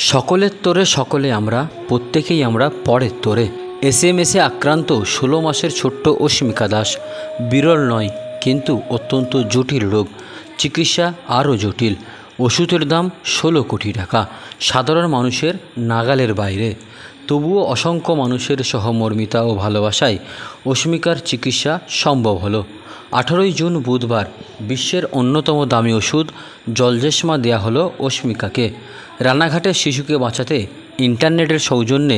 সকলের তোরে সকলে আমরা, প্রত্যেকেই আমরা পরের তোরে। এসএমএসে আক্রান্ত 16 মাসের ছোট্ট অস্মিকা দাস। বিরল নয়, কিন্তু অত্যন্ত জটিল রোগ। চিকিৎসা আরও জটিল। ওষুধের দাম 16 কোটি টাকা, সাধারণ মানুষের নাগালের বাইরে। তবুও অসংখ্য মানুষের সহমর্মিতা ও ভালোবাসায় অস্মিকার চিকিৎসা সম্ভব হলো। 18 জুন বুধবার বিশ্বের অন্যতম দামি ওষুধ জলজেশমা দেয়া হলো অস্মিকাকে। রানাঘাটের শিশুকে বাঁচাতে ইন্টারনেটের সৌজন্যে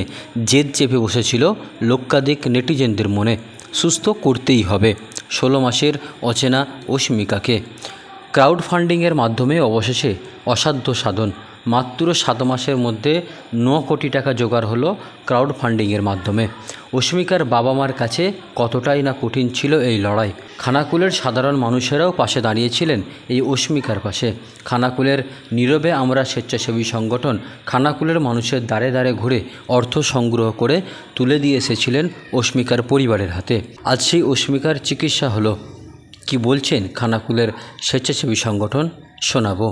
জেদ চেপে বসেছিল লক্ষাধিক নেটিজেনদের মনে। সুস্থ করতেই হবে 16 মাসের অচেনা অস্মিকাকে। ক্রাউড ফান্ডিংয়ের মাধ্যমে অবশেষে অসাধ্য সাধন। মাত্র 7 মাসের মধ্যে 9 কোটি টাকা জোগাড় হলো ক্রাউড ফান্ডিংয়ের মাধ্যমে। অস্মিকার বাবা মার কাছে কতটাই না কঠিন ছিল এই লড়াই। খানাকুলের সাধারণ মানুষেরাও পাশে দাঁড়িয়েছিলেন এই অস্মিকার পাশে। খানাকুলের নীরবে আমরা স্বেচ্ছাসেবী সংগঠন খানাকুলের মানুষের দ্বারে দ্বারে ঘুরে অর্থ সংগ্রহ করে তুলে দিয়ে এসেছিলেন অস্মিকার পরিবারের হাতে। আজ সেই অস্মিকার চিকিৎসা হলো। কি বলছেন খানাকুলের স্বেচ্ছাসেবী সংগঠন, শোনাবো।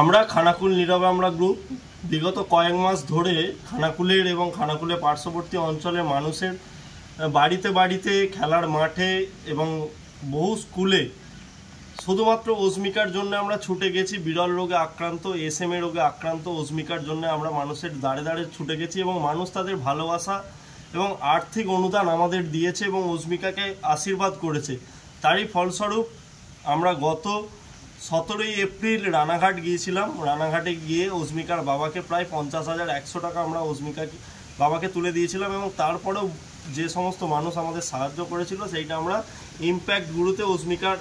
আমরা খানাকুল নীরবে আমরা গ্রুপ বিগত কয়েক মাস ধরে খানাকুলের এবং খানাকুলের পার্শ্ববর্তী অঞ্চলের মানুষের বাড়িতে বাড়িতে, খেলার মাঠে এবং বহু স্কুলে শুধুমাত্র অস্মিকার জন্য আমরা ছুটে গেছি। বিরল রোগে আক্রান্ত, এসএমএ রোগে আক্রান্ত অস্মিকার জন্য আমরা মানুষের দাঁড়ে দাঁড়ে ছুটে গেছি এবং মানুষ তাদের ভালোবাসা এবং আর্থিক অনুদান আমাদের দিয়েছে এবং অস্মিকাকে আশীর্বাদ করেছে। তারই ফলস্বরূপ আমরা গত 17 এপ্রিল রানাঘাট গিয়েছিলাম। রানাঘাটে গিয়ে অস্মিকার বাবাকে প্রায় 50,100 টাকা আমরা অস্মিকাকে বাবাকে তুলে দিয়েছিলাম এবং তারপরেও যে সমস্ত মানুষ আমাদের সাহায্য করেছিল সেইটা আমরা ইম্প্যাক্ট গুরুতে অস্মিকার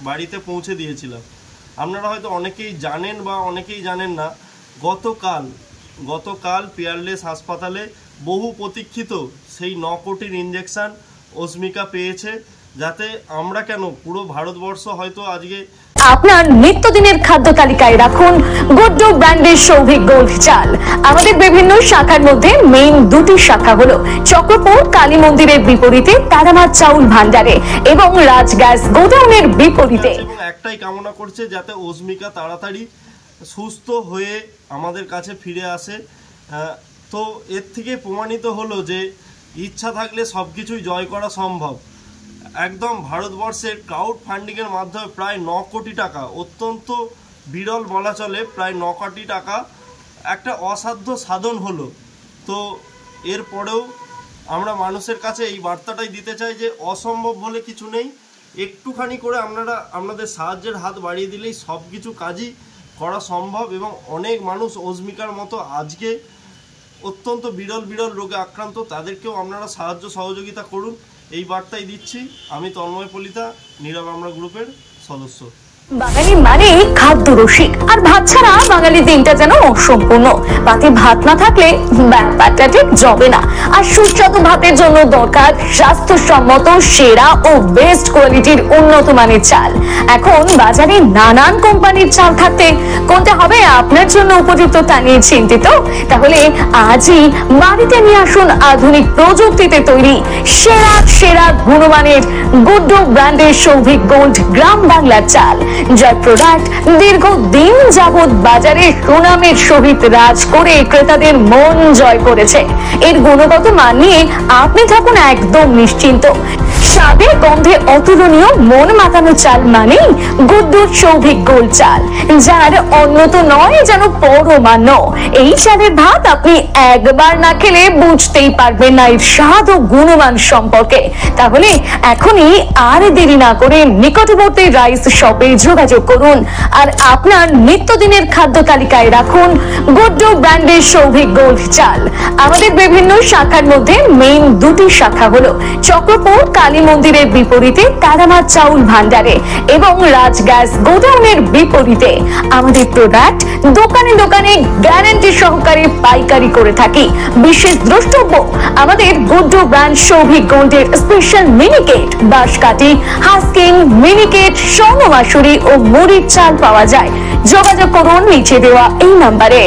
বাড়িতে পৌঁছে দিয়েছিলাম। আপনারা হয়তো অনেকেই জানেন বা অনেকেই জানেন না, গতকাল পিয়ারলেস হাসপাতালে বহু প্রতীক্ষিত সেই 9 কোটির ইঞ্জেকশন অস্মিকা পেয়েছে, যাতে আমরা কেন পুরো ভারতবর্ষ হয়তো আজকে আপনার নিত্যদিনের খাদ্য তালিকায় রাখুন গুড্ডু ব্র্যান্ডের সৌভিক গোল্ড চাল। আমাদের বিভিন্ন শাখার মধ্যে মেইন দুটি শাখা হলো চক্রপুর কালী মন্দিরের বিপরীতে তারামার চাউল ভান্ডারে এবং রাজ গ্যাস গোডাউনের বিপরীতে। এবং একটাই কামনা করছে যাতে অস্মিকা তাড়াতাড়ি সুস্থ হয়ে আমাদের কাছে ফিরে আসে। তো এর থেকে প্রমাণিত হলো যে ইচ্ছা থাকলে সবকিছুই জয় করা সম্ভব। একদম ভারতবর্ষের ক্রাউড ফান্ডিংয়ের মাধ্যমে প্রায় 9 কোটি টাকা, অত্যন্ত বিরল বলা চলে, প্রায় 9 কোটি টাকা একটা অসাধ্য সাধন হলো। তো এরপরেও আমরা মানুষের কাছে এই বার্তাটাই দিতে চাই যে অসম্ভব বলে কিছু নেই। একটুখানি করে আপনারা আপনাদের সাহায্যের হাত বাড়িয়ে দিলেই সব কিছু কাজই করা সম্ভব এবং অনেক মানুষ অস্মিকার মতো আজকে অত্যন্ত বিরল রোগে আক্রান্ত, তাদেরকেও আপনারা সাহায্য সহযোগিতা করুন, এই বার্তাই দিচ্ছি। আমি তন্ময় পলিতা, নীরব আমরা গ্রুপের সদস্য। বাঙালি মানে খাদ্য রসিক, আর ভাত ছাড়া বাঙালি দিনটা যেন অসম্পূর্ণ। পাতে ভাত না থাকলে ব্যাপারটা ঠিক জমে না। আর সুস্বাদু ভাতের জন্য দরকার স্বাস্থ্যসম্মত, সেরা ও বেস্ট কোয়ালিটির উন্নত মানের চাল। এখন বাজারে নানান কোম্পানির চাল থাকতে কোনটা হবে আপনার জন্য উপযুক্ত তা নিয়ে চিন্তিত? তাহলে আজই বাড়িতে নিয়ে আসুন আধুনিক প্রযুক্তিতে তৈরি সেরা গুণমানের গুড্ডু ব্র্যান্ডের সৌভিক গোল্ড গ্রাম বাংলার চাল, যার প্রোডাক্ট দীর্ঘদিন যাবৎ বাজারে সুনামের সহিত রাজ করে ক্রেতাদের মন জয় করেছে। এর গুণগত মান নিয়ে আপনি থাকুন একদম নিশ্চিন্ত। স্বাদে গন্ধে অতুলনীয়, মন মাতানো চাল মানেই গুড্ডুর সৌভিক গোল্ড চাল, যার অন্যত নয় যেন পরমান্ন। এই চালের ভাত আপনি একবার না খেলে বুঝতেই পারবেন না এর স্বাদ ও গুণমান সম্পর্কে। তাহলে এখনই আর দেরি না করে নিকটবর্তী রাইস শপে যোগাযোগ করুন আর আপনার নিত্যদিনের খাদ্য তালিকায় রাখুন গুড্ডু ব্র্যান্ডের সৌভিক গোল্ড চাল। আমাদের বিভিন্ন শাখার মধ্যে মেইন দুটি শাখা হলো চক্রপুর কালী মন্দিরের বিপরীতে তারামার চাউল ভান্ডারে এবং রাজ গ্যাস গোডাউনের বিপরীতে। আমাদের প্রোডাক্ট দোকানে দোকানে গ্যারান্টি সহকারে পাইকারি করে থাকি। বিশেষ দ্রষ্টব্য, আমাদের গুড্ডু ব্র্যান্ড সৌভিক গোল্ডের স্পেশাল মিনিকেট, বাঁশকাঠি, হাস্কিং, মিনিকেট, স্বর্ণ মাসুরি ও মুড়ির চাল পাওয়া যায়। যোগাযোগ করুন নিচে দেওয়া এই নাম্বারে।